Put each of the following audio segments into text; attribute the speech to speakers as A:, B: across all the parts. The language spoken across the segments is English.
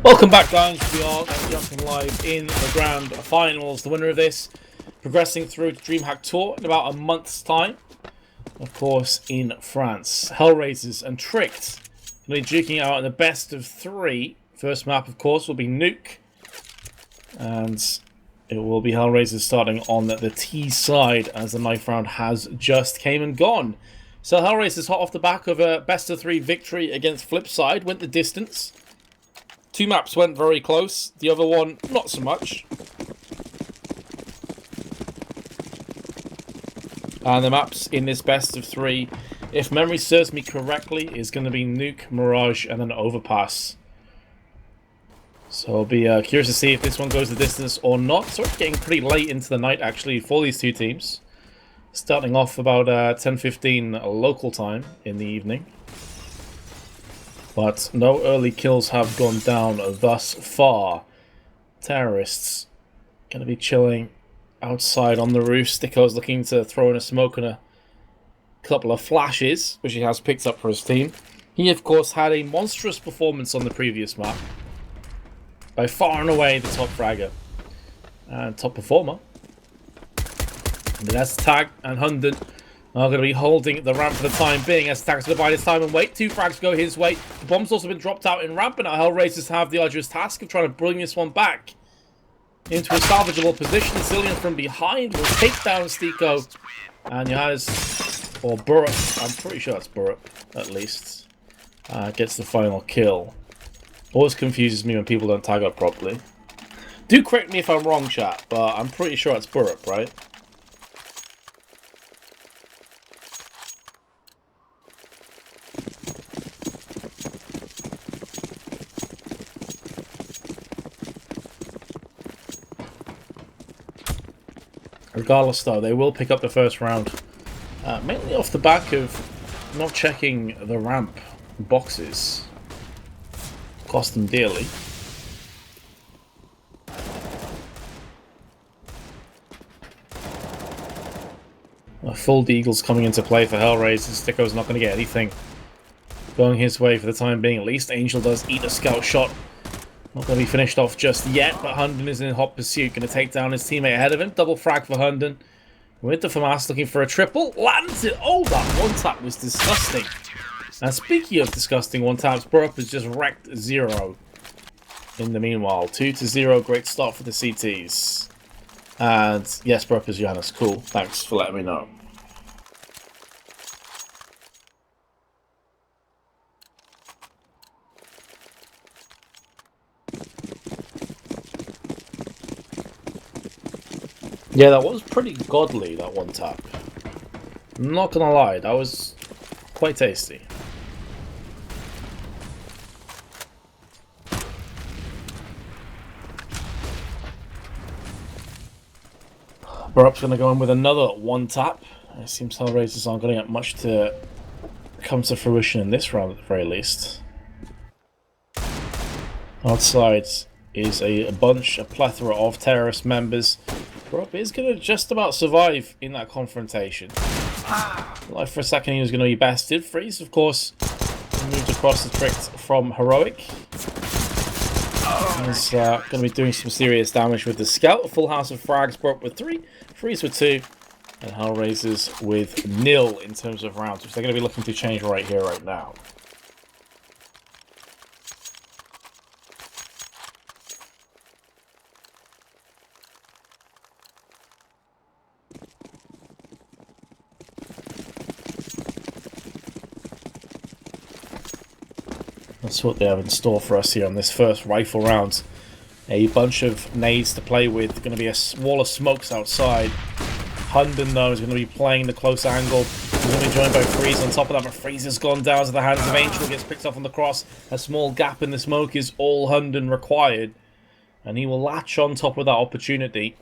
A: Welcome back, guys. We are jumping live in the grand finals. The winner of this progressing through to DreamHack Tour in about a month's time, of course, in France. HellRaisers and Tricked will be duking out in the best of three. First map, of course, will be Nuke, and it will be HellRaisers starting on the T side as the knife round has just came and gone. So HellRaisers hot off the back of a best of three victory against Flipside, went the distance. Two maps went very close, the other one not so much. And the maps in this best of three, if memory serves me correctly, is going to be Nuke, Mirage, and then Overpass. So I'll be curious to see if this one goes the distance or not. So it's getting pretty late into the night, actually, for these two teams. Starting off about 10:15 local time in the evening. But no early kills have gone down thus far. Terrorists going to be chilling outside on the roof. Sticko's looking to throw in a smoke and a couple of flashes, which he has picked up for his team. He, of course, had a monstrous performance on the previous map. By far and away the top fragger and top performer. And that's Tag and Hunden are going to be holding the ramp for the time being as Tag's going to bide his time and wait. Two frags go his way. The bomb's also been dropped out in ramp, and now HellRaisers have the arduous task of trying to bring this one back into a salvageable position. Zillion from behind will take down Stiko, and Johannes, or Burrup, I'm pretty sure that's Burrup at least, gets the final kill. Always confuses me when people don't tag up properly. Do correct me if I'm wrong, chat, but I'm pretty sure it's Burrup, right? Regardless, though, they will pick up the first round, mainly off the back of not checking the ramp boxes. Cost them dearly. Full Deagle's coming into play for HellRaisers. Sticko's not going to get anything going his way for the time being, at least. Angel does eat a scout shot. Not going to be finished off just yet, but Hunden is in hot pursuit. Going to take down his teammate ahead of him. Double frag for Hunden. With the FAMAS looking for a triple. Lands it! Oh, that one tap was disgusting. And speaking of disgusting one taps, Burrup has just wrecked 0. In the meanwhile, 2-0. Great start for the CTs. And yes, Burrup is Johannes. Cool. Thanks for letting me know. Yeah, that was pretty godly, that one tap. I'm not gonna lie, that was quite tasty. Burrup's gonna go in with another one tap. It seems HellRaisers aren't gonna get much to come to fruition in this round at the very least. Outside is a plethora of terrorist members. Burrup is going to just about survive in that confrontation. Like for a second he was going to be bested. Freeze, of course, moved across the Tricked from Heroic. He's going to be doing some serious damage with the Scout. A full house of frags, Burrup with 3, Freeze with 2, and HellRaisers with 0 in terms of rounds, which they're going to be looking to change right here, right now. That's what they have in store for us here on this first rifle round. A bunch of nades to play with. Going to be a wall of smokes outside. Hunden, though, is going to be playing the close angle. He's going to be joined by Freeze on top of that, but Freeze has gone down to the hands of Angel. Gets picked up on the cross. A small gap in the smoke is all Hunden required. And he will latch on top of that opportunity.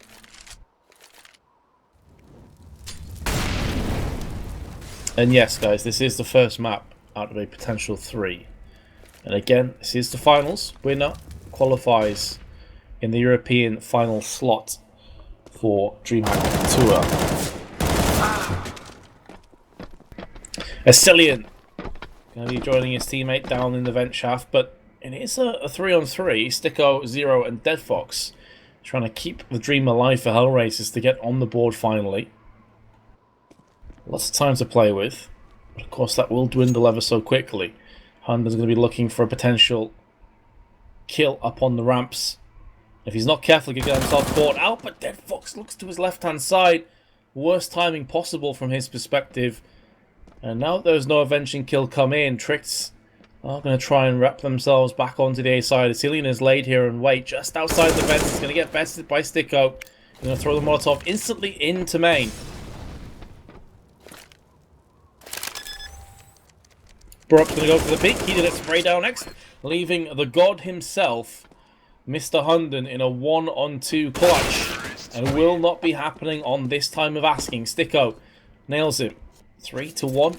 A: And yes, guys, this is the first map out of a potential 3. And again, this is the finals. Winner qualifies in the European final slot for DreamHack Tour. Ascillion going to be joining his teammate down in the vent shaft, but it is a 3-on-3. Sticko, Zero, and Dead Fox trying to keep the dream alive for HellRaisers to get on the board finally. Lots of time to play with. But of course, that will dwindle ever so quickly. Hunter's going to be looking for a potential kill up on the ramps. If he's not careful, he can get himself caught out, but Dead Fox looks to his left-hand side. Worst timing possible from his perspective. And now that there's no avenging kill come in, Tricks are going to try and wrap themselves back onto the A side. Asilian is laid here and wait just outside the vents. It's going to get bested by Sticko. He's going to throw the Molotov instantly into main. Burup's going to go for the peak. He did it spray down next, leaving the god himself, Mr. Hunden, in a 1-on-2 clutch. And will not be happening on this time of asking. Sticko nails him. 3-1.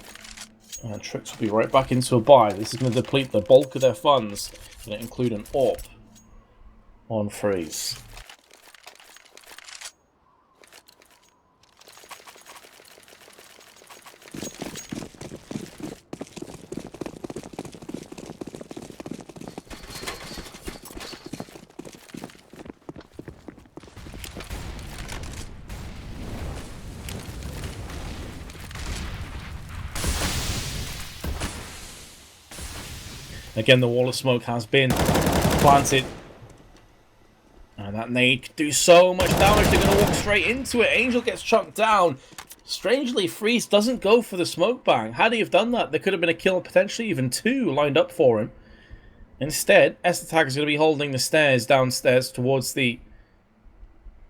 A: And Tricks will be right back into a buy. This is going to deplete the bulk of their funds. Going to include an AWP on freeze. Again, the wall of smoke has been planted. And that nade could do so much damage. They're going to walk straight into it. Angel gets chunked down. Strangely, Freeze doesn't go for the smoke bang. Had he have done that, there could have been a kill, potentially even 2 lined up for him. Instead, ASTRO is going to be holding the stairs downstairs towards the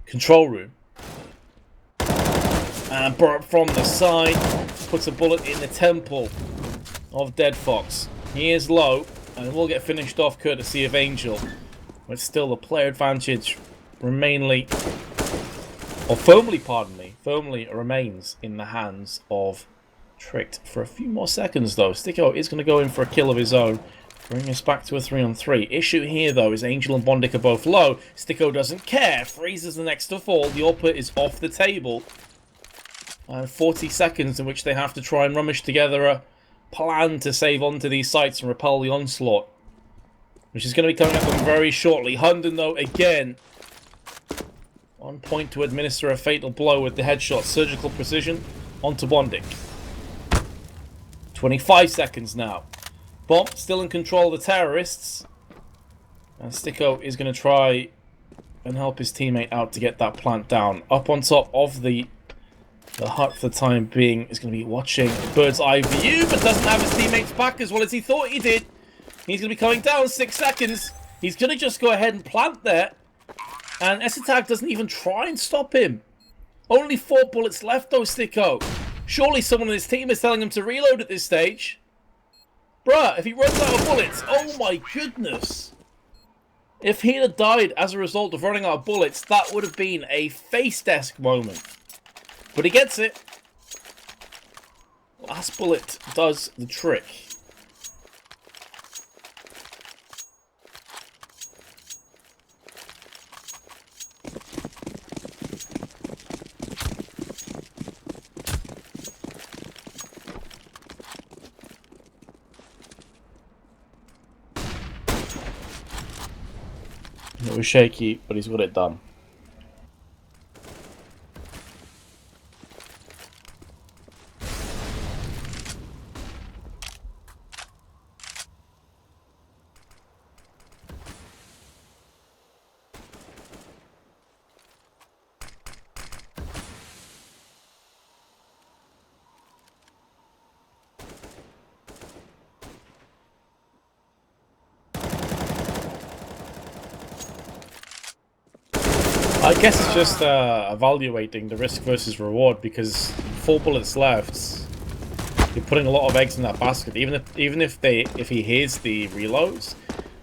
A: control room. And Burup from the side puts a bullet in the temple of Dead Fox. He is low, and will get finished off courtesy of Angel. But still, the player advantage firmly remains in the hands of Tricked. For a few more seconds, though, Sticko is going to go in for a kill of his own, bring us back to a 3-on-3. Issue here, though, is Angel and Bondic are both low. Sticko doesn't care. Freeze is the next to fall. The AWP is off the table. And 40 seconds in which they have to try and rummage together a plan to save onto these sites and repel the onslaught, which is going to be coming at them very shortly. Hunden, though, again on point to administer a fatal blow with the headshot. Surgical precision onto Bondic. 25 seconds now. Bomb still in control of the terrorists, and Sticko is going to try and help his teammate out to get that plant down. Up on top of the hut for the time being is going to be watching bird's eye view, but doesn't have his teammates back as well as he thought he did. He's going to be coming down 6 seconds. He's going to just go ahead and plant there. And ASTRO doesn't even try and stop him. Only 4 bullets left though, Sticko. Surely someone on his team is telling him to reload at this stage. Bruh, if he runs out of bullets, oh my goodness. If he'd have died as a result of running out of bullets, that would have been a face desk moment. But he gets it. Last bullet does the trick. It was shaky, but he's got it done. I guess it's just evaluating the risk versus reward, because 4 bullets left, you're putting a lot of eggs in that basket. Even if he hears the reloads,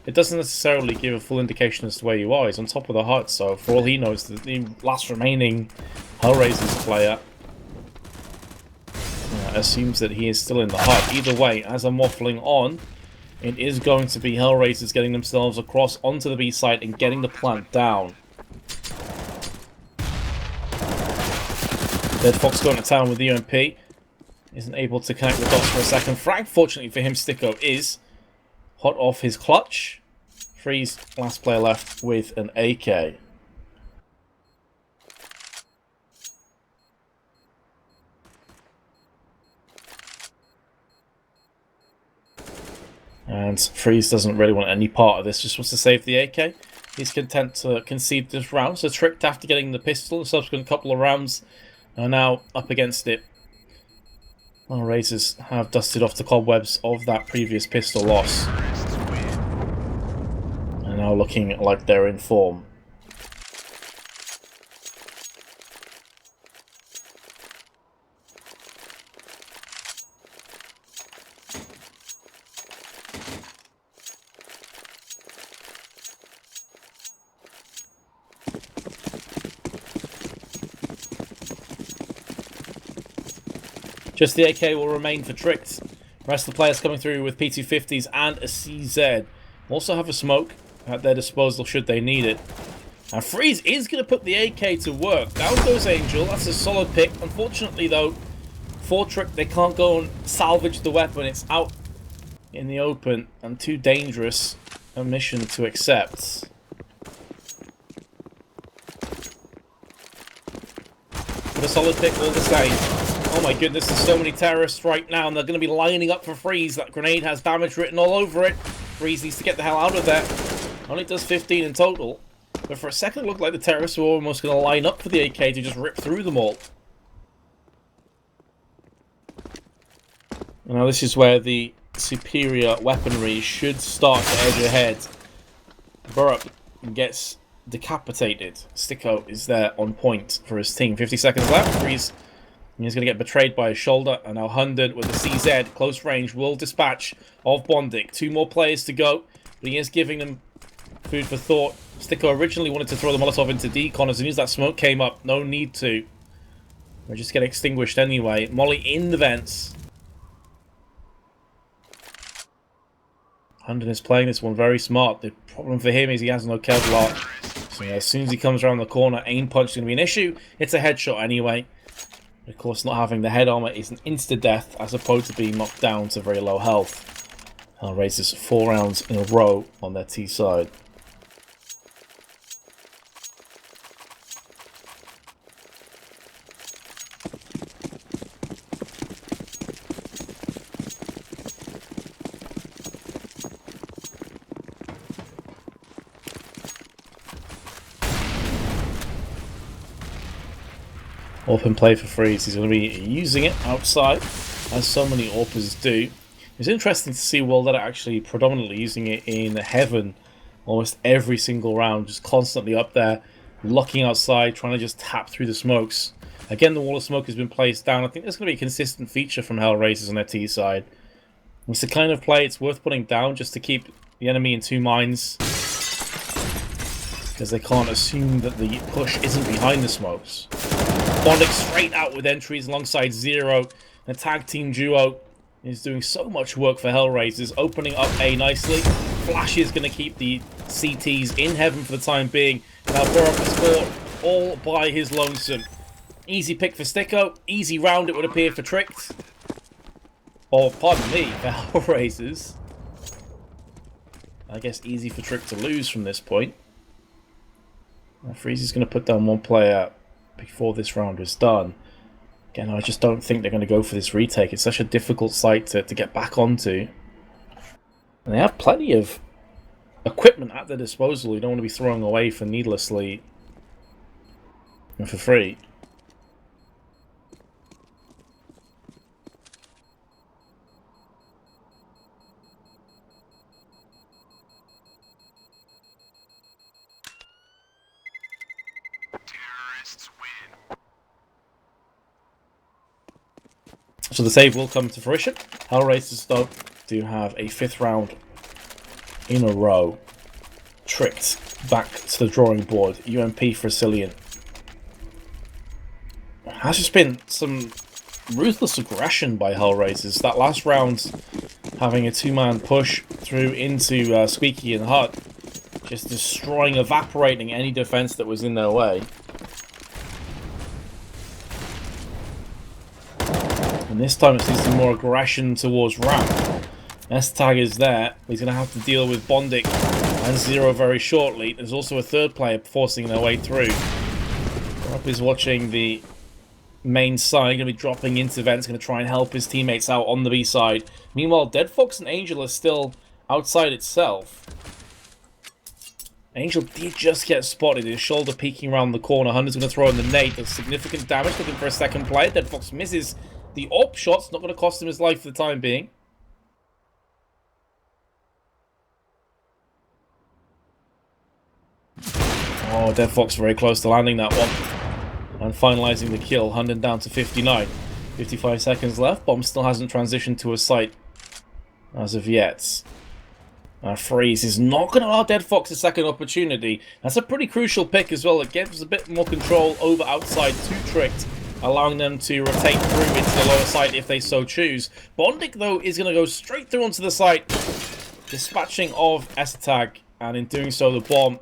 A: it doesn't necessarily give a full indication as to where you are. He's on top of the hut, so for all he knows, the last remaining HellRaisers player assumes that he is still in the hut. Either way, as I'm waffling on, it is going to be HellRaisers getting themselves across onto the B site and getting the plant down. Dead Fox going to town with the UMP. Isn't able to connect the dots for a second. Frag, fortunately for him, Sticko is hot off his clutch. Freeze, last player left with an AK. And Freeze doesn't really want any part of this, just wants to save the AK. He's content to concede this round, so Tricked after getting the pistol and subsequent couple of rounds are now up against it. HellRaisers have dusted off the cobwebs of that previous pistol loss. And now looking like they're in form. Just the AK will remain for Tricked. The rest of the players coming through with P250s and a CZ. Also have a smoke at their disposal should they need it. And Freeze is going to put the AK to work. Down goes Angel. That's a solid pick. Unfortunately, though, for Tricked, they can't go and salvage the weapon. It's out in the open and too dangerous a mission to accept. But a solid pick all the same. Oh my goodness, there's so many terrorists right now, and they're going to be lining up for Freeze. That grenade has damage written all over it. Freeze needs to get the hell out of there. Only does 15 in total. But for a second, it looked like the terrorists were almost going to line up for the AK to just rip through them all. Now this is where the superior weaponry should start to edge ahead. Burrup gets decapitated. Sticko is there on point for his team. 50 seconds left. Freeze. He's going to get betrayed by his shoulder, and now Hundred with the CZ, close range, will dispatch of Bondic. 2 more players to go, but he is giving them food for thought. Sticko originally wanted to throw the Molotov into Decon. As soon as that smoke came up, no need to. They're just getting extinguished anyway. Molly in the vents. Hundred is playing this one very smart. The problem for him is he has no Kevlar. So yeah, as soon as he comes around the corner, aim punch is going to be an issue. It's a headshot anyway. Of course, not having the head armor is an insta-death as opposed to being knocked down to very low health. HellRaisers 4 rounds in a row on their T side. Open play for Freeze. He's going to be using it outside, as so many AWPers do. It's interesting to see World actually predominantly using it in Heaven almost every single round, just constantly up there, locking outside, trying to just tap through the smokes. Again, the wall of smoke has been placed down. I think there's going to be a consistent feature from HellRaisers on their T side. It's the kind of play it's worth putting down just to keep the enemy in 2 minds, because they can't assume that the push isn't behind the smokes. Bondic straight out with entries alongside Zero. The tag team duo is doing so much work for HellRaisers, opening up A nicely. Flash is going to keep the CTs in Heaven for the time being. Now Burrup has scored all by his lonesome. Easy pick for Sticko. Easy round, it would appear, for Tricked. Or, pardon me, for HellRaisers. I guess easy for Tricked to lose from this point. Now Freeze is going to put down 1 player before this round is done. Again, I just don't think they're going to go for this retake. It's such a difficult site to get back onto. And they have plenty of equipment at their disposal. You don't want to be throwing away for needlessly and for free. So the save will come to fruition. HellRaisers, though, do have a 5th round in a row. Tricked back to the drawing board. UMP for Cillian. Has just been some ruthless aggression by HellRaisers. That last round, having a 2-man push through into Squeaky and Hut, just destroying, evaporating any defense that was in their way. And this time it seems some more aggression towards Ramp. S-Tag is there. He's going to have to deal with Bondic and Zero very shortly. There's also a third player forcing their way through. Rob is watching the main side, going to be dropping into vents, going to try and help his teammates out on the B side. Meanwhile, Dead Fox and Angel are still outside itself. Angel did just get spotted, his shoulder peeking around the corner. Hunter's going to throw in the nade, does significant damage, looking for a second player. Dead Fox misses the AWP shot's not going to cost him his life for the time being. Oh, Dead Fox very close to landing that one. And finalizing the kill. Hunden down to 59. 55 seconds left. Bomb still hasn't transitioned to a site as of yet. Freeze is not going to allow Dead Fox a second opportunity. That's a pretty crucial pick as well. It gives a bit more control over outside to Tricked, allowing them to rotate through into the lower site if they so choose. Bondic, though, is going to go straight through onto the site, dispatching of S-Tag, and in doing so, the bomb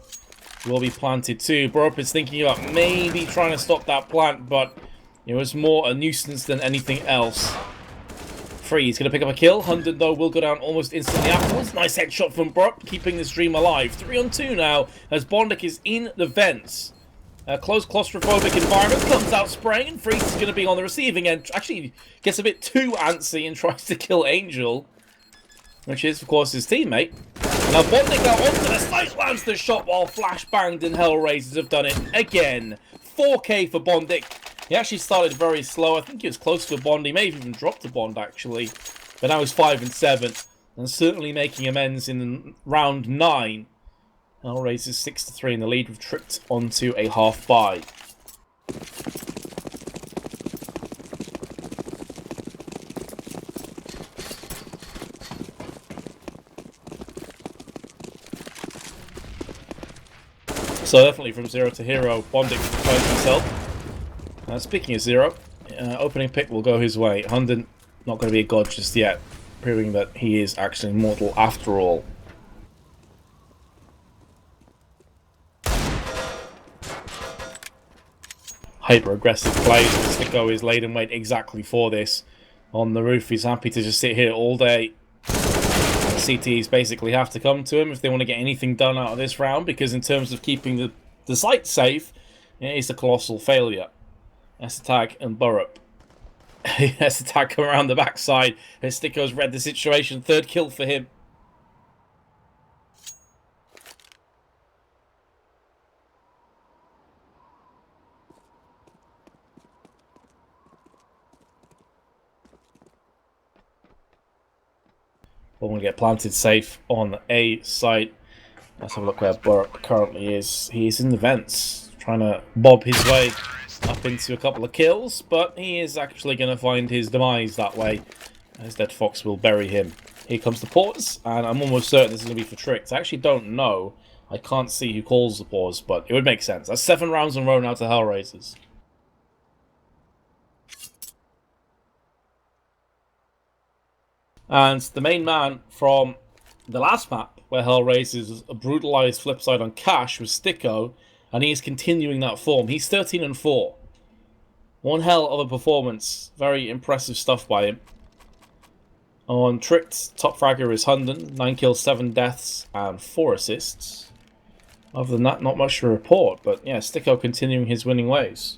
A: will be planted too. Borup is thinking about maybe trying to stop that plant, but it was more a nuisance than anything else. Freeze going to pick up a kill. Hunden, though, will go down almost instantly afterwards. Nice headshot from Borup, keeping this dream alive. 3-on-2 now, as Bondic is in the vents. A close claustrophobic environment, comes out spraying, and Freeze is going to be on the receiving end. Actually gets a bit too antsy and tries to kill Angel, which is, of course, his teammate. Now Bondic out onto the site, lands the shot while flashbanged, and HellRaisers have done it again. 4K for Bondic. He actually started very slow. I think he was close to a Bond. He may have even dropped a Bond, actually. But now he's 5 and 7, and certainly making amends in round 9. HellRaisers 6-3 in the lead. We've tricked onto a half bye. So definitely from 0 to hero, Bondic finds himself. Speaking of 0, opening pick will go his way. Hunden not going to be a god just yet, proving that he is actually immortal after all. Hyper-aggressive plays. Sticko is laid in wait exactly for this. On the roof, he's happy to just sit here all day. CTs basically have to come to him if they want to get anything done out of this round, because in terms of keeping the site safe, it is a colossal failure. S-Tag and Borup. S-Tag come around the backside. Sticko's read the situation. 3rd kill for him. We're going to get planted safe on A site. Let's have a look where Borup currently is. He's in the vents, trying to bob his way up into a couple of kills, but he is actually going to find his demise that way, as Dead Fox will bury him. Here comes the pause, and I'm almost certain this is going to be for Tricks. I actually don't know. I can't see who calls the pause, but it would make sense. That's 7 rounds in a row now to HellRaisers. And the main man from the last map, where HellRaisers brutalized Flipside on Cash, was Sticko, and he is continuing that form. He's 13 and 4. One hell of a performance. Very impressive stuff by him. On Tricked, top fragger is Hunden. 9 kills, 7 deaths, and 4 assists. Other than that, not much to report, but yeah, Sticko continuing his winning ways.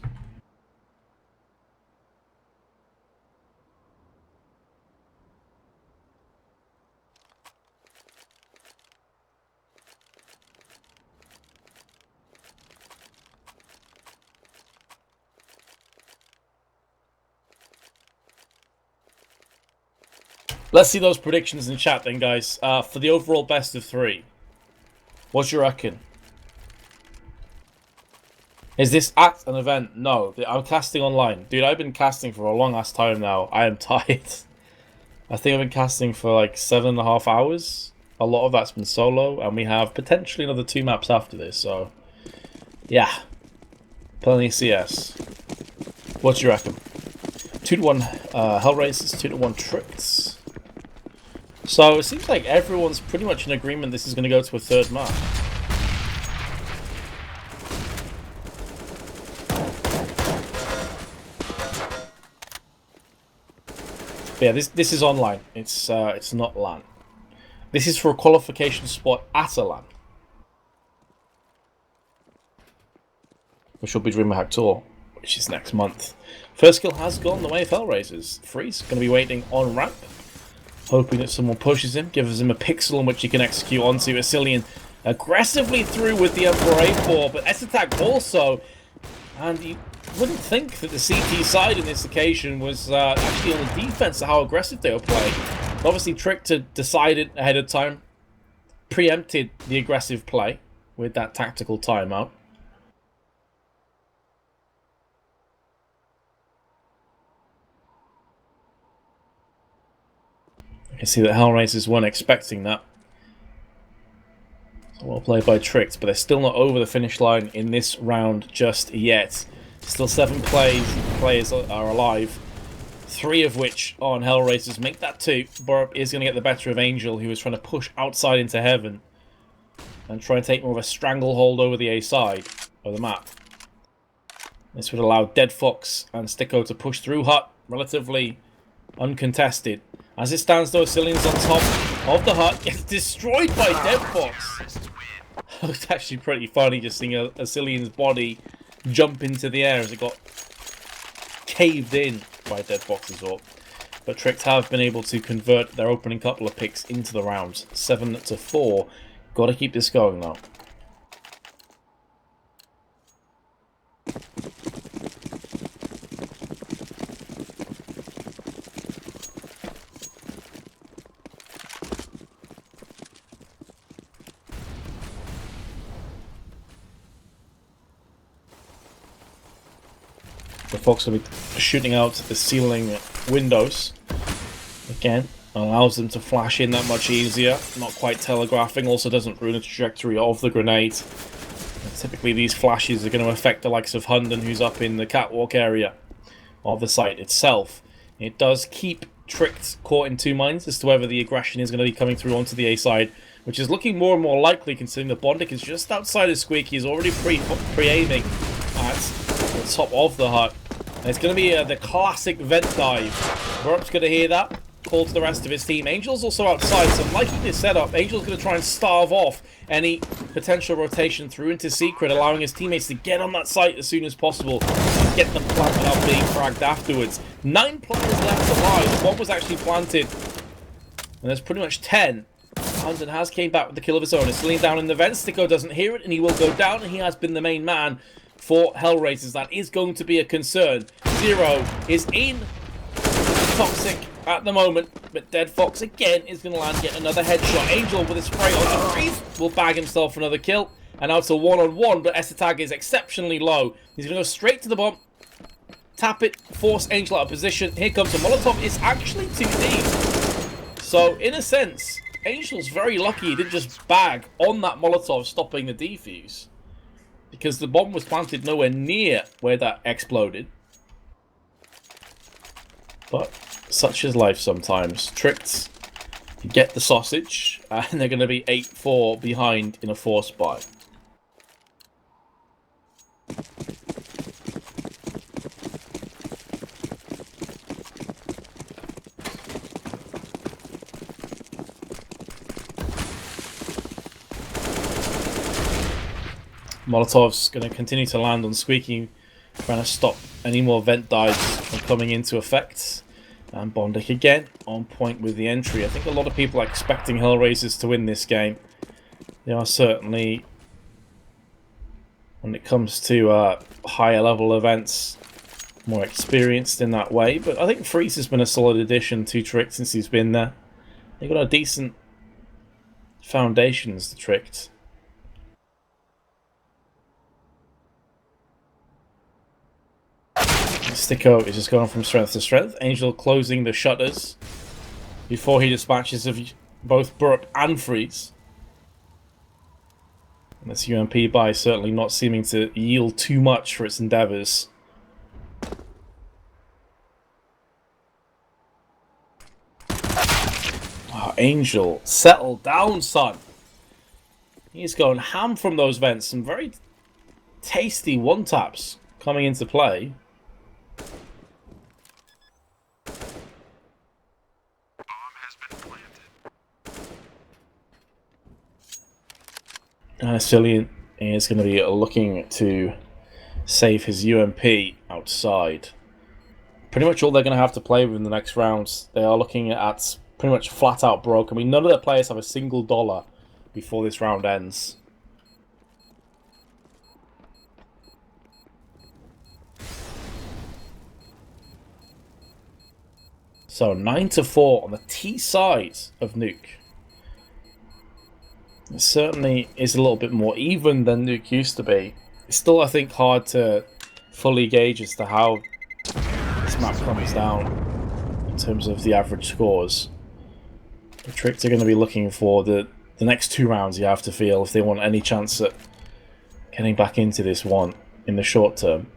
A: Let's see those predictions in chat then, guys. For the overall best of 3. What do you reckon? Is this at an event? No. I'm casting online. Dude, I've been casting for a long ass time now. I am tired. I think I've been casting for like 7.5 hours. A lot of that's been solo, and we have potentially another 2 maps after this, so yeah. Plenty of CS. What do you reckon? 2-1 HellRaisers, 2-1 Tricks. So it seems like everyone's pretty much in agreement this is going to go to a 3rd map. But yeah, this is online. It's not LAN. This is for a qualification spot at a LAN, which will be DreamHack Tour, which is next month. First kill has gone the way of HellRaisers. Freeze going to be waiting on ramp, hoping that someone pushes him, gives him a pixel in which he can execute onto. Asilian aggressively through with the Emperor A4, but S-Attack also. And you wouldn't think that the CT side in this occasion was actually on the defense of how aggressive they were playing. Obviously, Tricked had decided ahead of time, preempted the aggressive play with that tactical timeout. You can see that HellRaisers weren't expecting that. So well played by Tricked, but they're still not over the finish line in this round just yet. Still 7 players are alive. 3 of which on HellRaisers make that 2. Borup is going to get the better of Angel, who is trying to push outside into heaven and try and take more of a stranglehold over the A side of the map. This would allow Dead Fox and Sticko to push through hut relatively uncontested. As it stands though, Asilian's on top of the hut, gets destroyed by Dead Fox. It's actually pretty funny just seeing Asilian's body jump into the air as it got caved in by Dead Fox's orb. But Tricked have been able to convert their opening couple of picks into the rounds. 7-4. Got to keep this going though. The Fox will be shooting out the ceiling windows. Again, allows them to flash in that much easier. Not quite telegraphing, also doesn't ruin the trajectory of the grenade. And typically these flashes are going to affect the likes of Hunden, who's up in the catwalk area of the site itself. It does keep Tricked caught in 2 minds as to whether the aggression is going to be coming through onto the A side, which is looking more and more likely considering the Bondic is just outside of Squeaky. He's already pre-aiming at the top of the hut. And it's going to be the classic vent dive. Borup's going to hear that, call to the rest of his team. Angel's also outside, so liking this setup, Angel's going to try and starve off any potential rotation through into Secret, allowing his teammates to get on that site as soon as possible and get them planted without being fragged afterwards. 9 players left alive. 1 was actually planted, and there's pretty much 10. Hunden has came back with the kill of his own. It's laying down in the vent. Sticko doesn't hear it, and he will go down, and he has been the main man for HellRaisers. That is going to be a concern. Zero is in. Toxic at the moment, but Dead Fox again is going to land yet another headshot. Angel with a spray on the Freeze will bag himself another kill. And now it's a 1-on-1, but S-Attack is exceptionally low. He's going to go straight to the bomb, tap it, force Angel out of position. Here comes a Molotov. It's actually too deep. So, in a sense, Angel's very lucky he didn't just bag on that Molotov, stopping the defuse, because the bomb was planted nowhere near where that exploded. But such is life sometimes. Tricked get the sausage, and they're going to be 8-4 behind in a force buy. Molotov's going to continue to land on Squeaky, trying to stop any more vent dives from coming into effect. And Bondic again on point with the entry. I think a lot of people are expecting HellRaisers to win this game. They are certainly, when it comes to higher level events, more experienced in that way. But I think Freeze has been a solid addition to Tricked since he's been there. They've got a decent foundations to Tricked. Sticko is just going from strength to strength. Angel closing the shutters before he dispatches of both Borup and Freeze. And this UMP buy certainly not seeming to yield too much for its endeavours. Oh, Angel, settle down, son. He's going ham from those vents. Some very tasty one-taps coming into play. Cillian is going to be looking to save his UMP outside. Pretty much all they're going to have to play with in the next rounds. They are looking at pretty much flat out broke. I mean, none of their players have a single dollar before this round ends. So 9-4 on the T side of Nuke. It certainly is a little bit more even than Nuke used to be. It's still, I think, hard to fully gauge as to how this map comes down in terms of the average scores. The Tricks are going to be looking for the next 2 rounds, you have to feel, if they want any chance at getting back into this one in the short term.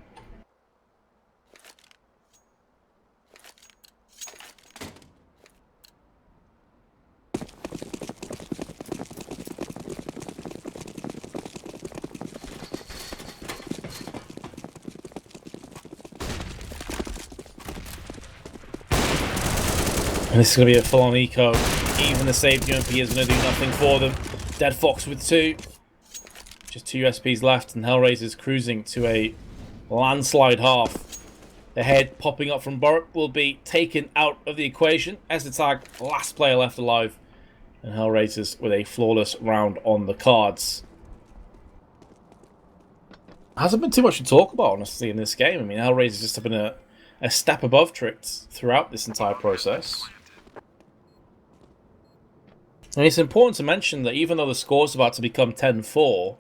A: And this is going to be a full-on eco. Even the saved UMP is going to do nothing for them. Dead Fox with 2. Just 2 USPs left, and HellRaisers cruising to a landslide half. The head popping up from Borup will be taken out of the equation. ASTRO, last player left alive. And HellRaisers with a flawless round on the cards. Hasn't been too much to talk about, honestly, in this game. I mean, HellRaisers just have been a step above Tricks throughout this entire process. And it's important to mention that even though the score's about to become 10-4,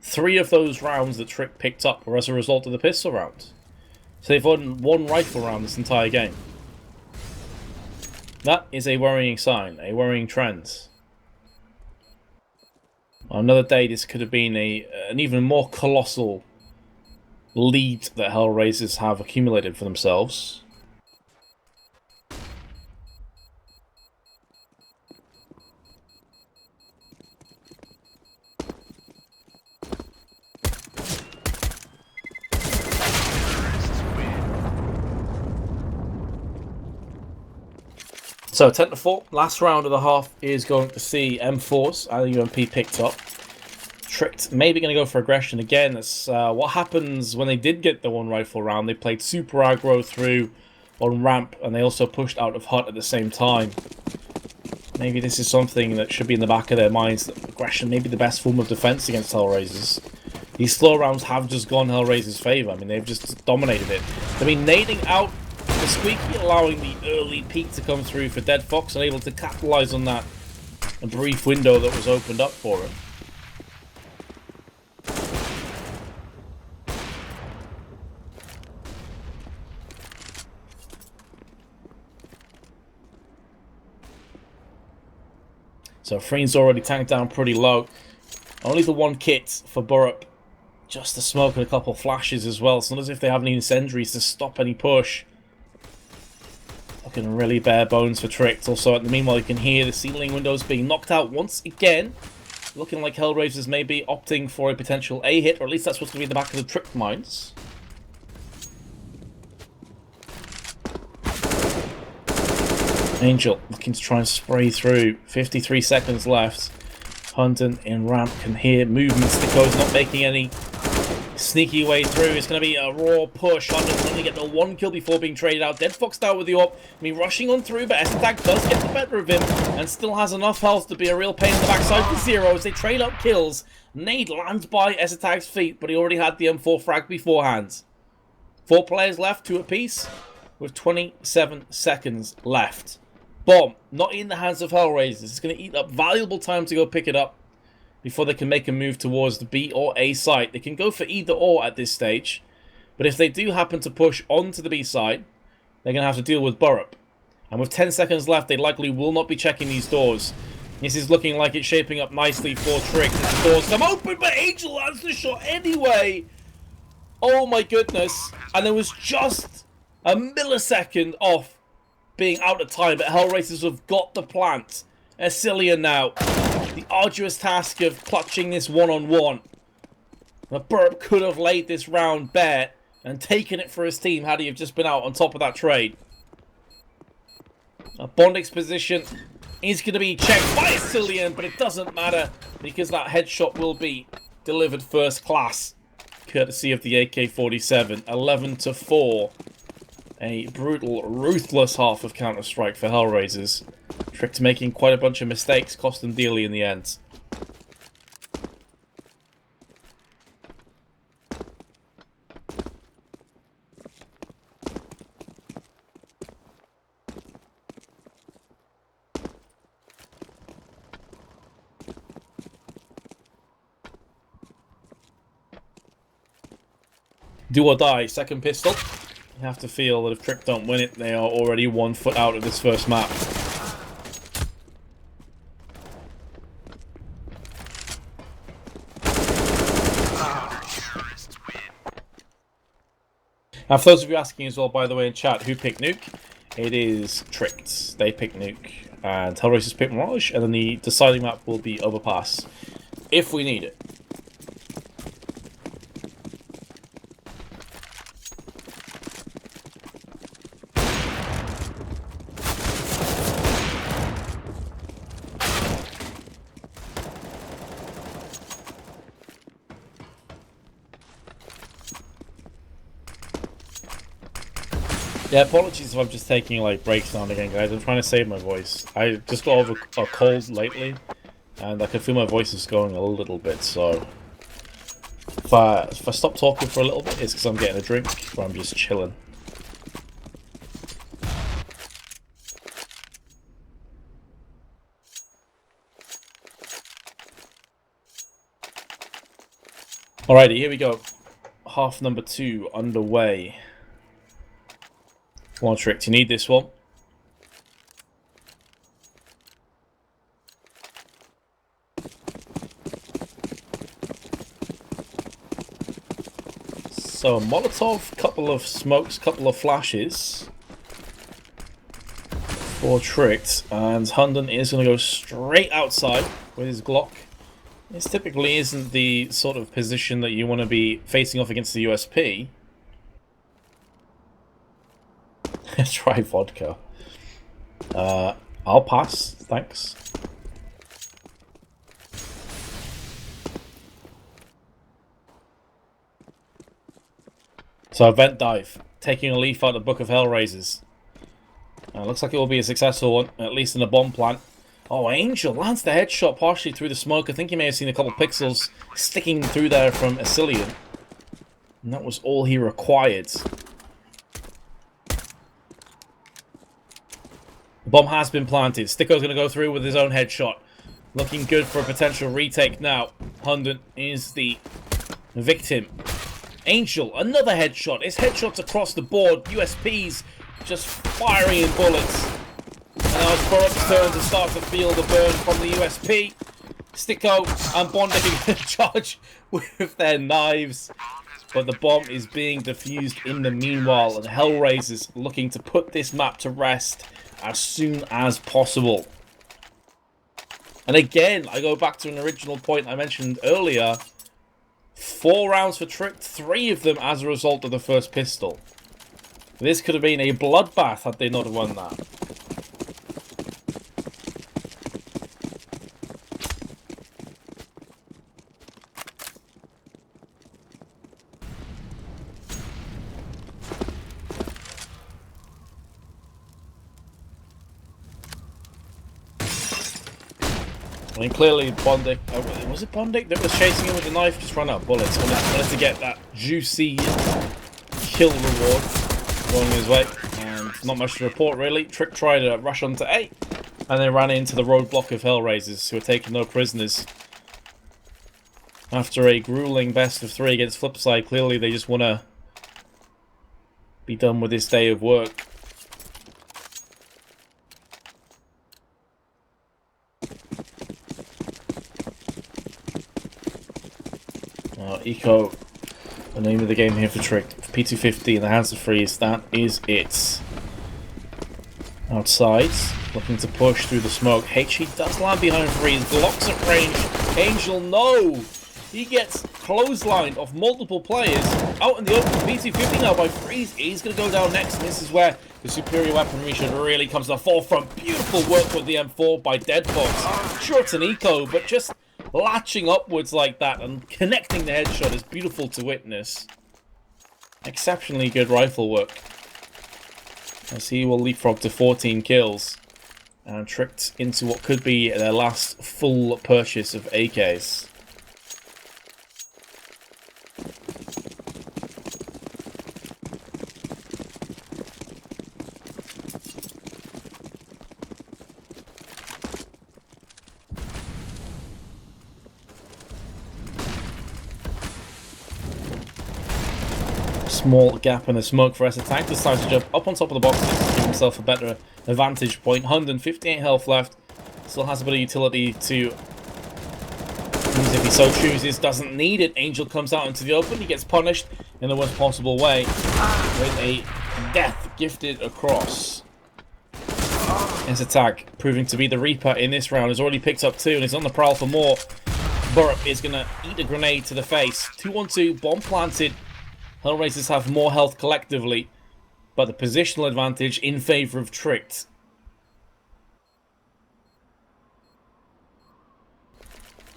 A: 3 of those rounds that Trick picked up were as a result of the pistol round. So they've won 1 rifle round this entire game. That is a worrying sign, a worrying trend. On another day, this could have been an even more colossal lead that HellRaisers have accumulated for themselves. So 10-4, last round of the half is going to see M4s and UMP picked up. Tricked, maybe going to go for aggression again. That's what happens when they did get the 1 rifle round. They played super aggro through on ramp, and they also pushed out of hut at the same time. Maybe this is something that should be in the back of their minds, that aggression may be the best form of defense against HellRaisers. These slow rounds have just gone HellRaisers' favor. I mean, they've just dominated it. I mean, nading out the Squeaky, allowing the early peek to come through for Dead Fox, and able to capitalize on that a brief window that was opened up for him. So Freen's already tanked down pretty low. Only the 1 kit for Borup. Just the smoke and a couple flashes as well. It's not as if they have any incendiaries to stop any push. Looking really bare bones for Tricked. Also, in the meanwhile, you can hear the ceiling windows being knocked out once again. Looking like HellRaisers may be opting for a potential A hit, or at least that's what's going to be in the back of the Tricked minds. Angel looking to try and spray through. 53 seconds left. Hunden in ramp can hear movements. Nico's not making any sneaky way through. It's going to be a raw push. Hunden can only get the 1 kill before being traded out. Dead Fox down with the AWP. I mean, rushing on through, but ASTRO does get the better of him and still has enough health to be a real pain in the backside for Zero as they trade up kills. Nade lands by ASTRO's feet, but he already had the M4 frag beforehand. 4 players left, 2 apiece, with 27 seconds left. Bomb, not in the hands of HellRaisers. It's going to eat up valuable time to go pick it up before they can make a move towards the B or A site. They can go for either or at this stage, but if they do happen to push onto the B side, they're going to have to deal with Borup. And with 10 seconds left, they likely will not be checking these doors. This is looking like it's shaping up nicely for Trick. The doors come open, but Angel lands the shot anyway. Oh my goodness. And there was just a millisecond off being out of time, but HellRaisers have got the plant. Cillian now. The arduous task of clutching this one-on-one. Borup could have laid this round bare and taken it for his team had he have just been out on top of that trade. A Bondix position is going to be checked by Cillian, but it doesn't matter because that headshot will be delivered first class, courtesy of the AK-47. 11-4. A brutal, ruthless half of Counter-Strike for HellRaisers. Tricked making quite a bunch of mistakes, cost them dearly in the end. Do or die, second pistol. You have to feel that if Trick don't win it, they are already 1 foot out of this first map. Now, for those of you asking as well, by the way, in chat, who picked Nuke? It is Tricked. They picked Nuke, and HellRaisers picked Mirage, and then the deciding map will be Overpass, if we need it. Yeah, apologies if I'm just taking like breaks now and again, guys. I'm trying to save my voice. I just got over a cold lately, and I can feel my voice is going a little bit. So if I stop talking for a little bit, it's because I'm getting a drink or I'm just chilling. Alrighty, here we go. Half number 2 underway. Come on, Trick, you need this one. So, Molotov, couple of smokes, couple of flashes for Tricked, and Hunden is going to go straight outside with his Glock. This typically isn't the sort of position that you want to be facing off against the USP. Try vodka. I'll pass, thanks. So event dive, taking a leaf out of the Book of HellRaisers. Looks like it will be a successful one, at least in the bomb plant. Oh, Angel lands the headshot partially through the smoke. I think you may have seen a couple pixels sticking through there from Cillian. And that was all he required. The bomb has been planted. Sticko's going to go through with his own headshot. Looking good for a potential retake now. Hunden is the victim. Angel, another headshot. It's headshots across the board. USPs just firing in bullets. And now it's Corrupt's turn to start to feel the burn from the USP. Sticko and Bond are going to charge with their knives. But the bomb is being defused in the meanwhile. And HellRaisers looking to put this map to rest as soon as possible. And again, I go back to an original point I mentioned earlier. 4 rounds for Trick, 3 of them as a result of the first pistol. This could have been a bloodbath had they not won that. I mean, clearly Bondic, was it Bondic that was chasing him with the knife? Just ran out of bullets. Wanted to get that juicy kill reward going his way. And not much to report, really. Trick tried to rush onto A, and they ran into the roadblock of HellRaisers, who are taking no prisoners. After a grueling best of 3 against Flipside, clearly they just want to be done with this day of work. Eco, the name of the game here for Trick. P250 in the hands of Freeze, that is it. Outside, looking to push through the smoke. HE does land behind Freeze, blocks at range. Angel, no! He gets clotheslined off multiple players out in the open. P250 now by Freeze. He's going to go down next, and this is where the superior weaponry should really come to the forefront. Beautiful work with the M4 by Deadfox. Sure, it's an eco, but just latching upwards like that and connecting the headshot is beautiful to witness. Exceptionally good rifle work, as he will leapfrog to 14 kills and tricked into what could be their last full purchase of AKs. Small gap in the smoke for Tank. Decides to jump up on top of the box to give himself a better vantage point. 158 health left. Still has a bit of utility to use if he so chooses. Doesn't need it. Angel comes out into the open. He gets punished in the worst possible way with a death gifted across. Attack proving to be the Reaper in this round. Has already picked up 2 and is on the prowl for more. Burrup is going to eat a grenade to the face. 2-1-2, bomb planted. HellRaisers have more health collectively, but the positional advantage in favor of Tricked.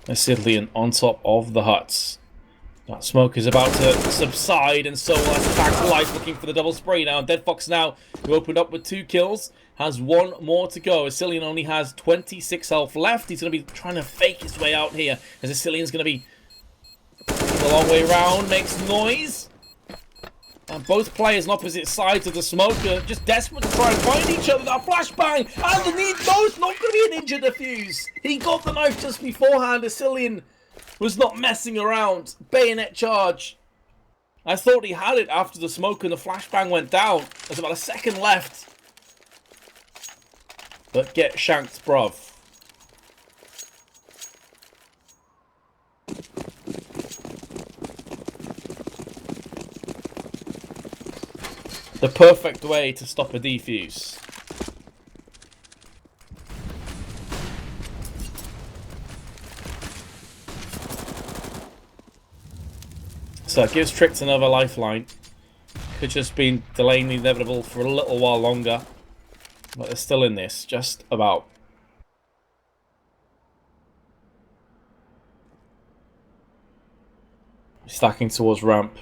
A: Ascillion on top of the huts. That smoke is about to subside, and so has Attack Life looking for the double spray now. Deadfox now, who opened up with 2 kills, has 1 more to go. Ascillion only has 26 health left. He's going to be trying to fake his way out here, as Ascillion's going to be a long way around, makes noise. And both players on opposite sides of the smoke are just desperate to try and find each other. That flashbang underneath those, not going to be an ninja defuse. He got the knife just beforehand. Ascillion was not messing around. Bayonet charge. I thought he had it after the smoke and the flashbang went down. There's about a second left. But get shanked, bruv. The perfect way to stop a defuse. So it gives Tricked another lifeline. Could just been delaying the inevitable for a little while longer. But they're still in this, just about. Stacking towards ramp.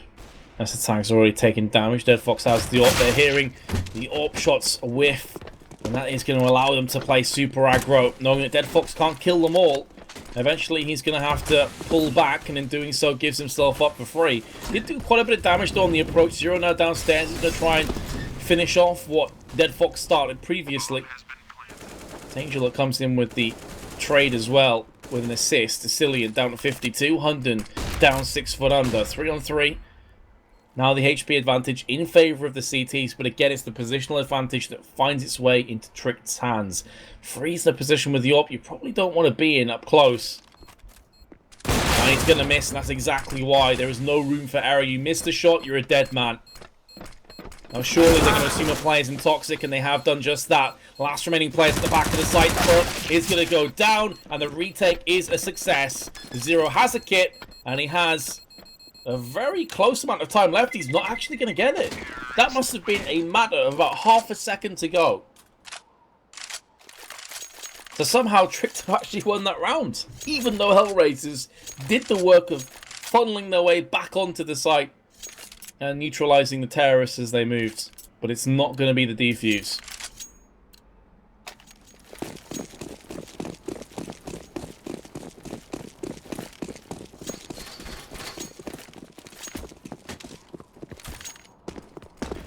A: As the tank's already taken damage. Deadfox has the AWP. They're hearing the AWP shots whiff. And that is going to allow them to play super aggro. Knowing that Deadfox can't kill them all. Eventually he's going to have to pull back. And in doing so gives himself up for free. He did do quite a bit of damage though on the approach. Zero now downstairs. He's going to try and finish off what Deadfox started previously. Angel that comes in with the trade as well. With an assist. Ascillion down to 52. Hunden down 6 foot under. 3-on-3. Now the HP advantage in favour of the CTs, but again it's the positional advantage that finds its way into Tricked's hands. Freeze in a position with the AWP you probably don't want to be in up close. And he's going to miss, and that's exactly why. There is no room for error. You miss the shot, you're a dead man. Now surely they're going to assume a player's in Toxic, and they have done just that. Last remaining players at the back of the site. Burp is going to go down, and the retake is a success. Zero has a kit, and he has a very close amount of time left. He's not actually going to get it. That must have been a matter of about half a second to go. So somehow Tricked have actually won that round. Even though HellRaisers did the work of funneling their way back onto the site and neutralizing the terrorists as they moved. But it's not going to be the defuse.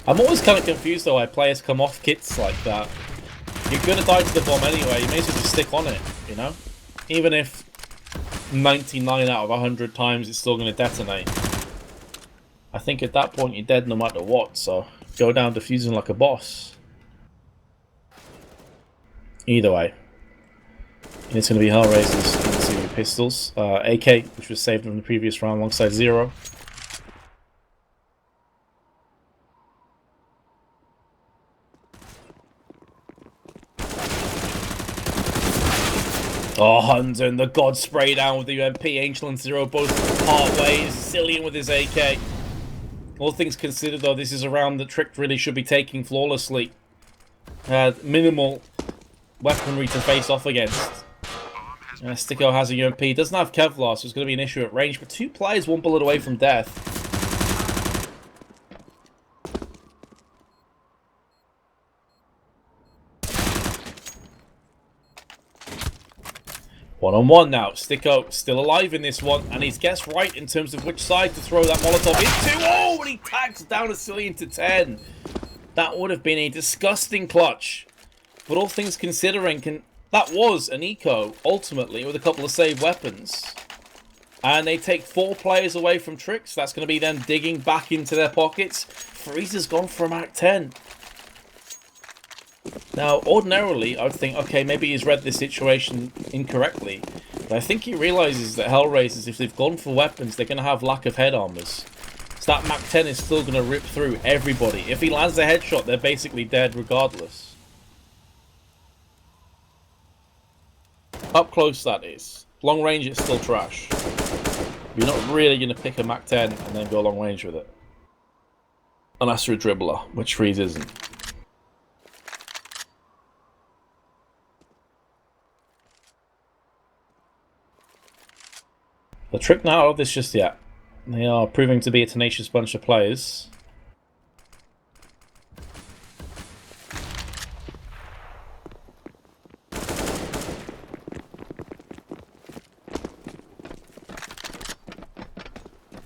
A: I'm always kind of confused though why players come off kits like that. You're gonna die to the bomb anyway, you may as well just stick on it, you know? Even if 99 out of 100 times it's still gonna detonate. I think at that point you're dead no matter what, so go down defusing like a boss. Either way. And it's gonna be HellRaisers into pistols. AK, which was saved from the previous round alongside Zero. Oh, Hunden, the god spray down with the UMP. Angel and Zero both part ways. Cillian with his AK. All things considered, though, this is a round that Trick really should be taking flawlessly. Had minimal weaponry to face off against. Sticko has a UMP. Doesn't have Kevlar, so it's going to be an issue at range. But 2 players, 1 bullet away from death. One-on-one now. Sticko still alive in this one, and he's guessed right in terms of which side to throw that Molotov into. Oh, and he tags down a Cillian to 10. That would have been a disgusting clutch. But all things considering, that was an eco, ultimately, with a couple of saved weapons. And they take 4 players away from Tricks. That's going to be them digging back into their pockets. Freezer's gone for a Mac 10. Now, ordinarily, I would think, okay, maybe he's read this situation incorrectly. But I think he realizes that HellRaisers, if they've gone for weapons, they're going to have lack of head armors. So that Mac 10 is still going to rip through everybody. If he lands a headshot, they're basically dead regardless. Up close, that is. Long range, it's still trash. You're not really going to pick a Mac 10 and then go long range with it. Unless you're a dribbler, which Freeze isn't. The Trick not out of this just yet. They are proving to be a tenacious bunch of players.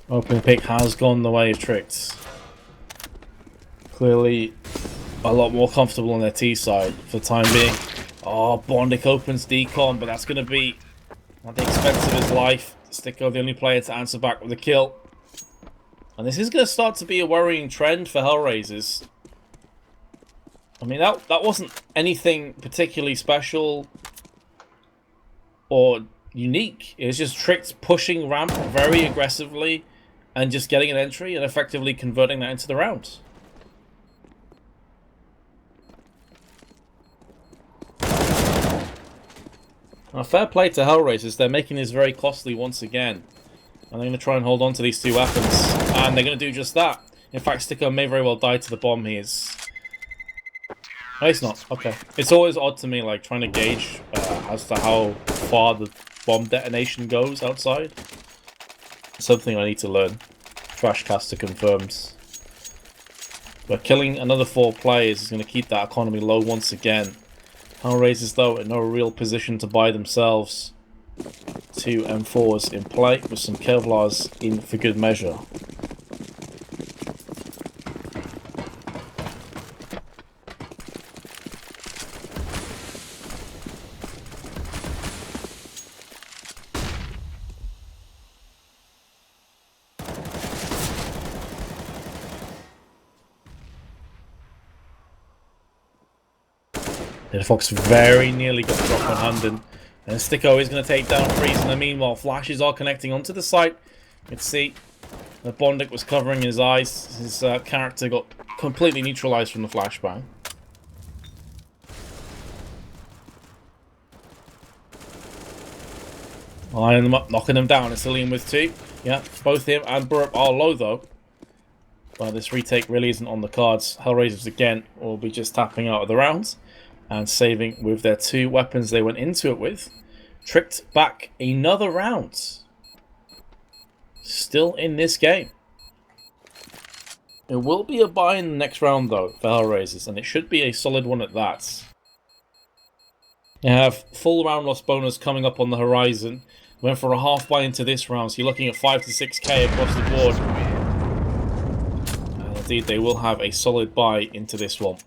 A: Open pick has gone the way of Tricks. Clearly a lot more comfortable on their T side for the time being. Oh, Bondic opens decon, but that's going to be at the expense of his life. Sticko, the only player to answer back with a kill. And this is going to start to be a worrying trend for HellRaisers. I mean, that wasn't anything particularly special or unique. It was just Tricks pushing ramp very aggressively and just getting an entry and effectively converting that into the round. Now, fair play to HellRaisers. They're making this very costly once again. And they're going to try and hold on to these 2 weapons. And they're going to do just that. In fact, Sticko may very well die to the bomb. He is... No, he's not. Okay. It's always odd to me, like, trying to gauge as to how far the bomb detonation goes outside. Something I need to learn. Trashcaster confirms. But killing another 4 players is going to keep that economy low once again. HellRaisers, though, in no real position to buy themselves 2 M4s in play, with some Kevlars in for good measure. The Fox very nearly got the drop on Hunden. And Sticko is going to take down Freeze. And meanwhile, flashes are connecting onto the site. You can see the Bondic was covering his eyes. His character got completely neutralized from the flashbang. Lining them up, knocking them down. It's Cillian with 2. Yeah, both him and Burp are low though. But this retake really isn't on the cards. HellRaisers again will be just tapping out of the rounds and saving with their 2 weapons they went into it with. Tricked back another round. Still in this game. It will be a buy in the next round though for HellRaisers, and it should be a solid one at that. You have full round loss bonus coming up on the horizon. Went for a half buy into this round, so you're looking at 5 to 6k across the board. And indeed, they will have a solid buy into this one.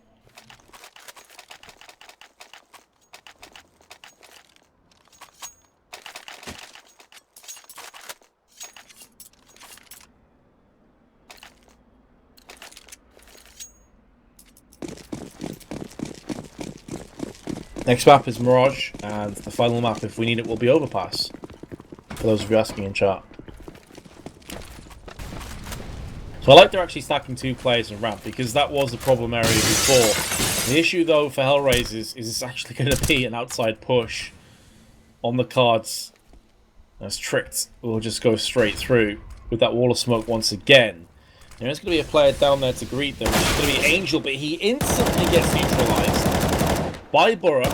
A: Next map is Mirage, and the final map, if we need it, will be Overpass. For those of you asking in chat. So I like they're actually stacking 2 players in ramp, because that was the problem area before. The issue, though, for HellRaisers is it's actually going to be an outside push on the cards. As Tricked will just go straight through with that wall of smoke once again. There's going to be a player down there to greet them. It's going to be Angel, but he instantly gets neutralized by Burrow.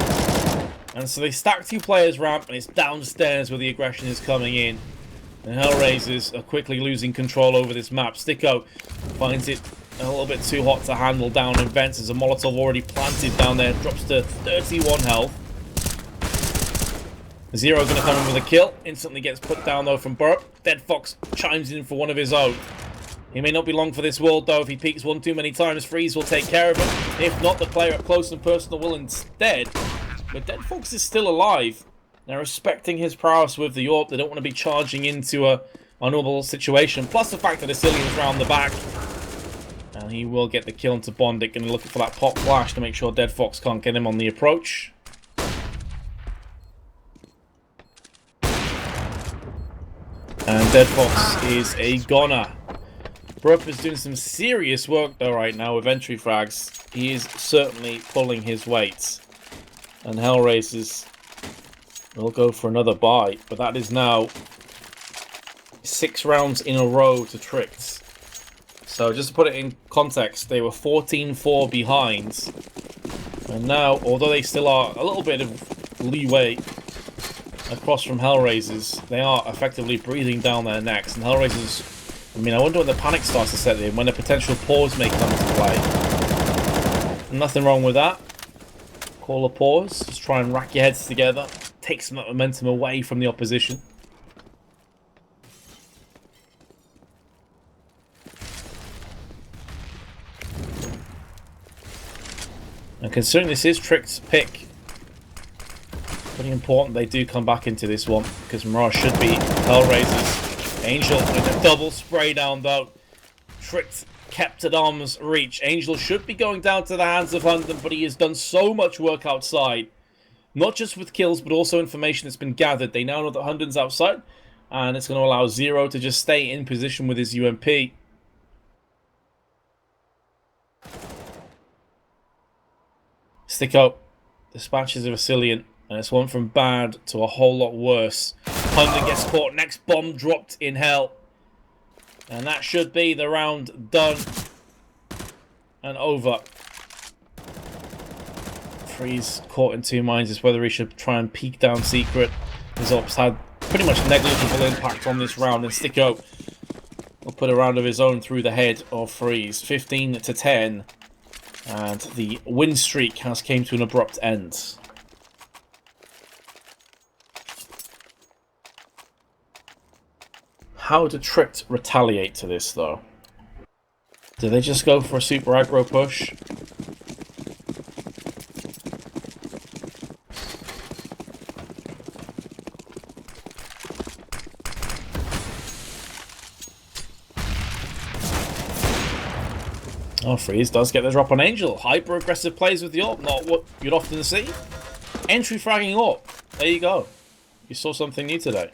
A: And so they stack 2 players ramp, and it's downstairs where the aggression is coming in. And HellRaisers are quickly losing control over this map. Sticko finds it a little bit too hot to handle down in vents. There's a Molotov already planted down there. Drops to 31 health. Zero going to come in with a kill. Instantly gets put down though from Burp. Dead Fox chimes in for one of his own. He may not be long for this world though. If he peeks one too many times, Freeze will take care of him. If not, the player up close and personal will instead. But Dead Fox is still alive. They're respecting his prowess with the AWP. They don't want to be charging into a honorable situation. Plus the fact that Asilian's round the back. And he will get the kill into Bondic. And looking for that pop flash to make sure Dead Fox can't get him on the approach. And Dead Fox is a goner. Brupp is doing some serious work though right now with entry frags. He is certainly pulling his weight. And HellRaisers will go for another buy. But that is now 6 rounds in a row to Tricked. So just to put it in context, they were 14-4 behind. And now, although they still are a little bit of leeway across from HellRaisers, they are effectively breathing down their necks. And HellRaisers, I mean, I wonder when the panic starts to set in, when a potential pause may come to play. Nothing wrong with that. Call a pause, just try and rack your heads together, take some momentum away from the opposition. And considering this is Tricked's pick, pretty important they do come back into this one, because Mirage should be HellRaisers. Angel with a double spray down though. Tricked kept at arm's reach. Angel should be going down to the hands of Hunden, but he has done so much work outside. Not just with kills, but also information that's been gathered. They now know that Hunden's outside, and it's going to allow Zero to just stay in position with his UMP. Sticko dispatches of Asilian, and it's one from bad to a whole lot worse. Hunden gets caught, next bomb dropped in hell. And that should be the round done and over. Freeze caught in 2 minds as whether he should try and peek down secret. His ops had pretty much negligible impact on this round, and Sticko will put a round of his own through the head of Freeze. 15-10, and the win streak has came to an abrupt end. How do Tricked retaliate to this, though? Do they just go for a super aggro push? Oh, Freeze does get the drop on Angel. Hyper-aggressive plays with the AWP, not what you'd often see. Entry fragging AWP. There you go. You saw something new today.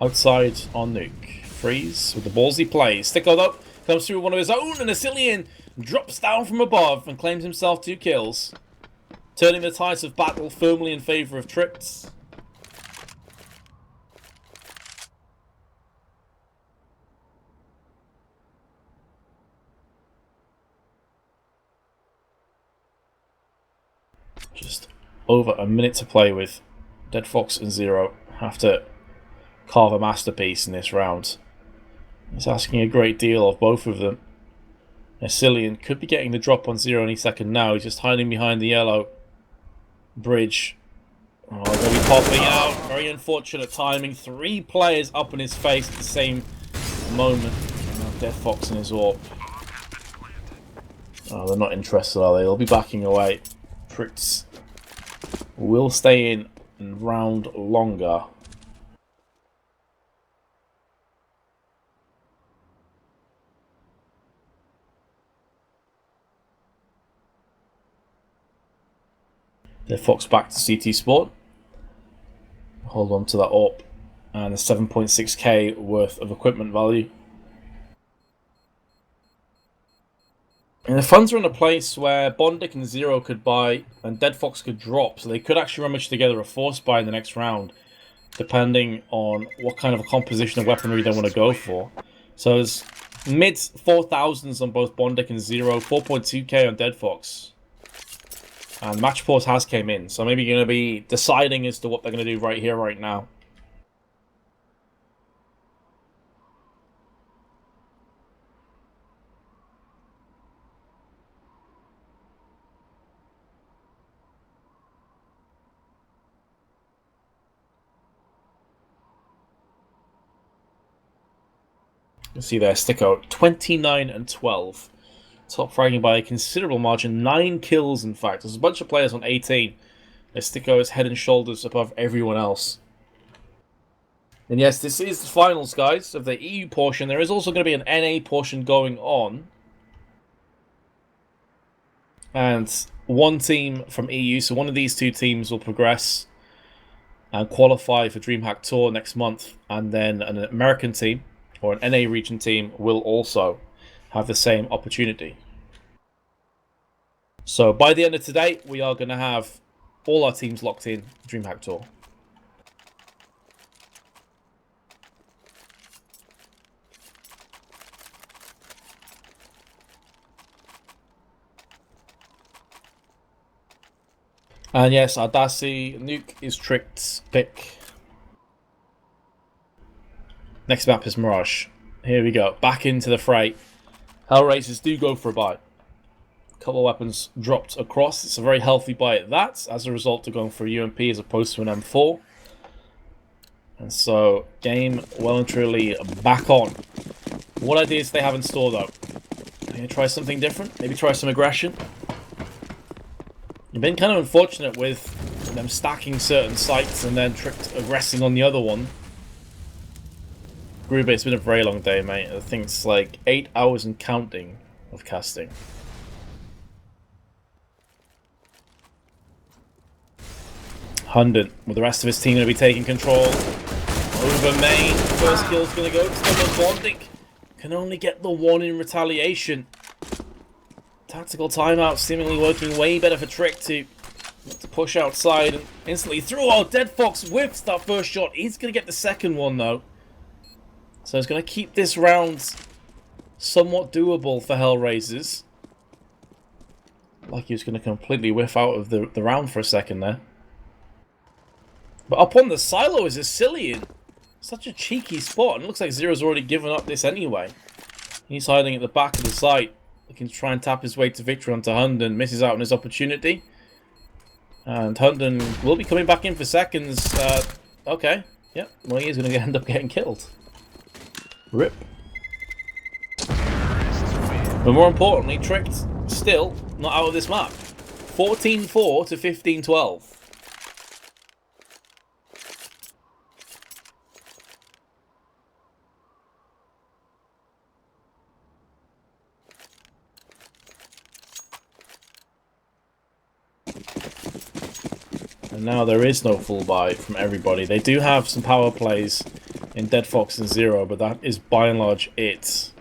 A: Outside on Nuke. Freeze with the ballsy play. Sticko though comes through one of his own, and Asilian drops down from above and claims himself 2 kills. Turning the tides of battle firmly in favour of Tricked. Just over a minute to play with. Dead Fox and Zero have to carve a masterpiece in this round. It's asking a great deal of both of them. Asilian could be getting the drop on Zero any second now. He's just hiding behind the yellow bridge. Oh, they're going to be popping out. Very unfortunate timing. 3 players up in his face at the same moment. Dead Fox and his AWP. Oh, they're not interested, are they? They'll be backing away. Tricks will stay in and round longer. Dead Fox back to CT Sport. Hold on to that AWP and a 7.6k worth of equipment value. And the funds are in a place where Bondic and Zero could buy and Dead Fox could drop, so they could actually rummage together a force buy in the next round, depending on what kind of a composition of weaponry they want to go for. So there's mid 4,000s on both Bondic and Zero, 4.2k on Dead Fox. And match pause has came in, so maybe you're going to be deciding as to what they're going to do right here, right now. You see there, Sticko, 29 and 12. Top fragging by a considerable margin, 9 kills in fact. There's a bunch of players on 18. Sticko is head and shoulders above everyone else. And yes, this is the finals, guys, of the EU portion. There is also going to be an NA portion going on. And one team from EU, so one of these two teams will progress and qualify for DreamHack Tour next month. And then an American team, or an NA region team, will also have the same opportunity. So by the end of today, we are going to have all our teams locked in DreamHack Tour. And yes, Ardassi, Nuke is Trick's pick. Next map is Mirage. Here we go, back into the fray. HellRaisers do go for a buy. Couple of weapons dropped across. It's a very healthy buy at that, as a result of going for a UMP as opposed to an M4. And so, game well and truly back on. What ideas do they have in store, though? Are they going to try something different? Maybe try some aggression? You've been kind of unfortunate with them stacking certain sites and then Tricked aggressing on the other one. Grube, it's been a very long day, mate. I think it's like 8 hours and counting of casting. Hundred, with the rest of his team going to be taking control over main. First kill's going to go to someone. Bondic can only get the one in retaliation. Tactical timeout seemingly working way better for Trick to push outside and instantly through. Oh, Dead Fox whiffs that first shot. He's going to get the second one, though. So he's going to keep this round somewhat doable for HellRaisers. Like he was going to completely whiff out of the round for a second there. But up on the silo is a Cillian. Such a cheeky spot. And it looks like Zero's already given up this anyway. He's hiding at the back of the site. Looking to try and tap his way to victory onto Hunden. Misses out on his opportunity. And Hunden will be coming back in for seconds. Okay. Yep. Well, he is going to end up getting killed. RIP. But more importantly, Tricked still not out of this map. 14-4 to 15-12. And now there is no full buy from everybody. They do have some power plays in Dead Fox and Zero, but that is by and large it.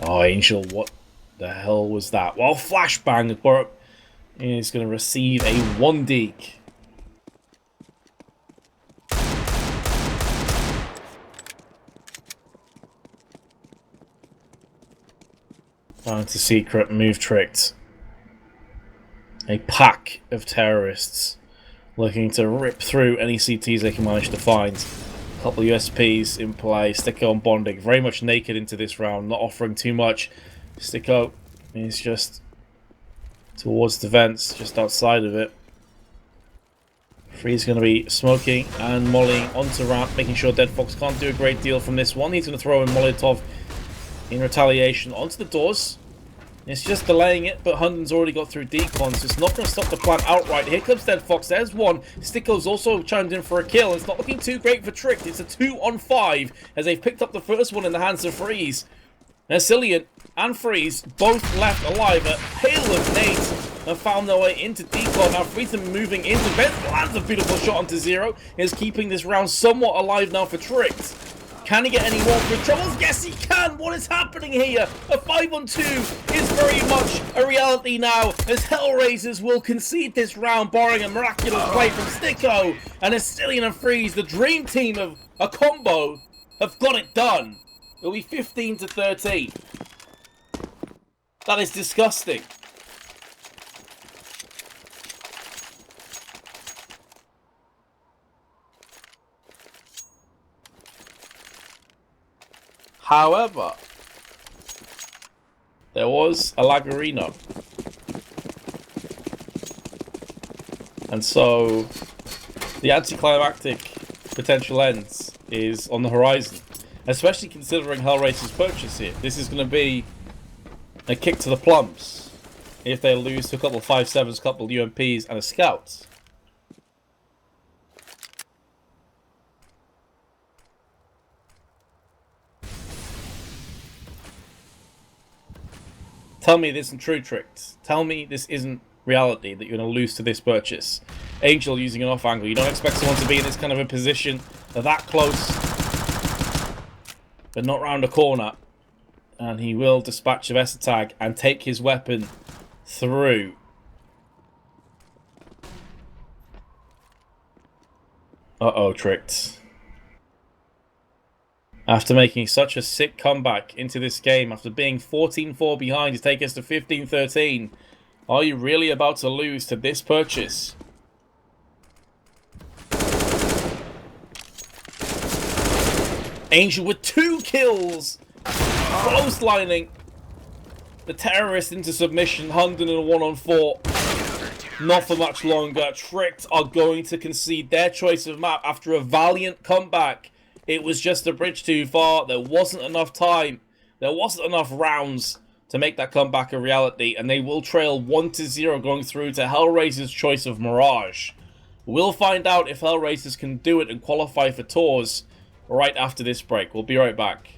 A: Oh, Angel, what the hell was that? Well, flashbang, but is going to receive a 1 deke. Down to secret, move Tricked. A pack of terrorists looking to rip through any CTs they can manage to find. A couple of USPs in play. Sticko and Bondic very much naked into this round, not offering too much. Sticko is just towards the vents, just outside of it. Free's going to be smoking and mollying onto ramp, making sure Dead Fox can't do a great deal from this one. He's going to throw in Molotov in retaliation onto the doors. It's just delaying it, but Hunden's already got through decon, so it's not going to stop the plan outright. Here comes Dead Fox, there's one. Sticko's also chimed in for a kill. It's not looking too great for Trick. It's a 2-on-5 as they've picked up the first one in the hands of Freeze. Now Cillian and Freeze both left alive. A hail of nades have found their way into decon. Now Freeze are moving into vent. Lands a beautiful shot onto Zero. Is keeping this round somewhat alive now for Trick. Can he get any more for troubles? Yes, he can! What is happening here? A 5-on-2 is very much a reality now, as HellRaisers will concede this round, barring a miraculous play from Sticko. And Astillion and Freeze, the dream team of a combo, have got it done. It'll be 15-13. That is disgusting. However, there was a Lagarino. And so, the anticlimactic potential ends is on the horizon. Especially considering HellRaisers' purchase here. This is going to be a kick to the plums if they lose to a couple of 5-7s, a couple of UMPs, and a scout. Tell me this isn't true, Tricked. Tell me this isn't reality, that you're going to lose to this purchase. Angel using an off angle. You don't expect someone to be in this kind of a position. They're that close, but not round a corner. And he will dispatch a Vesta tag and take his weapon through. Uh-oh, Tricked. After making such a sick comeback into this game, after being 14-4 behind to take us to 15-13, are you really about to lose to this purchase? Angel with 2 kills! Closelining the terrorist into submission. Hunden in a 1-on-4. Not for much longer. Tricked are going to concede their choice of map after a valiant comeback. It was just a bridge too far. There wasn't enough time. There wasn't enough rounds to make that comeback a reality. And they will trail 1-0 going through to HellRaisers' choice of Mirage. We'll find out if HellRaisers can do it and qualify for tours right after this break. We'll be right back.